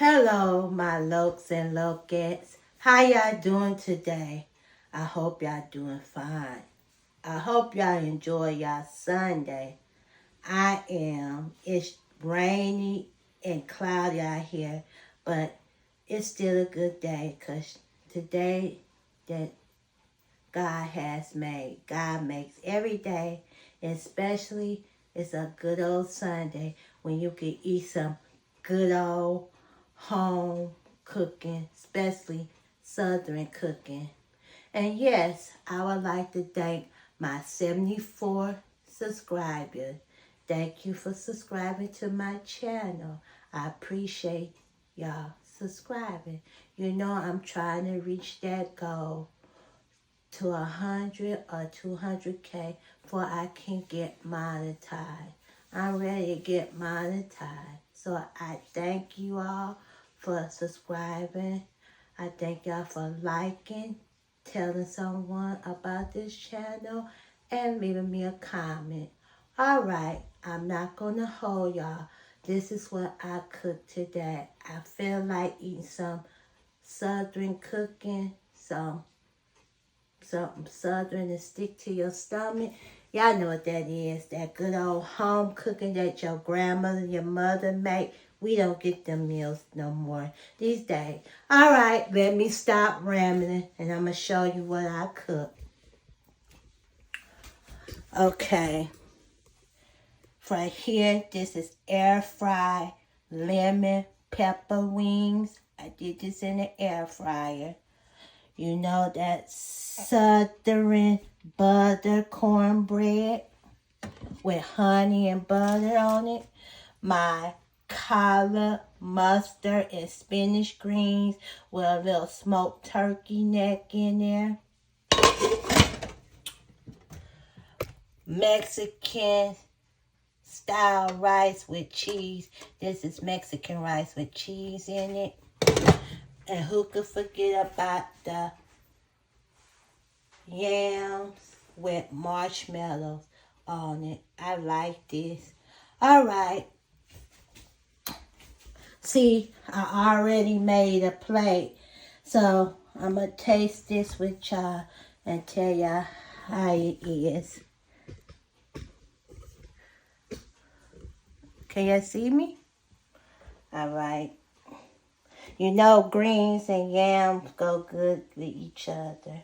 Hello, my lokes and lokettes. How y'all doing today? I hope y'all doing fine. I hope y'all enjoy y'all Sunday. I am. It's rainy and cloudy out here, but it's still a good day because today that God has made. God makes every day, and especially it's a good old Sunday when you can eat some good old home cooking, especially Southern cooking. And yes, I would like to thank my 74 subscribers. Thank you for subscribing to my channel. I appreciate y'all subscribing. You know I'm trying to reach that goal to 100 or 200K before I can get monetized. I'm ready to get monetized. So I thank you all for subscribing. I thank y'all for liking, telling someone about this channel, and leaving me a comment. Alright, I'm not going to hold y'all. This is what I cooked today. I feel like eating some Southern cooking, something Southern to stick to your stomach. Y'all know what that is. That good old home cooking that your grandmother, your mother make. We don't get them meals no more these days. All right, let me stop rambling and I'm going to show you what I cook. Okay. Right here, this is air fry lemon pepper wings. I did this in the air fryer. You know that Southern butter cornbread with honey and butter on it. My collard mustard and spinach greens with a little smoked turkey neck in there. Mexican style rice with cheese. This is Mexican rice with cheese in it. And who could forget about the yams with marshmallows on it. I like this. All right. See, I already made a plate. So I'm going to taste this with y'all and tell y'all how it is. Can you see me? All right. You know greens and yams go good with each other.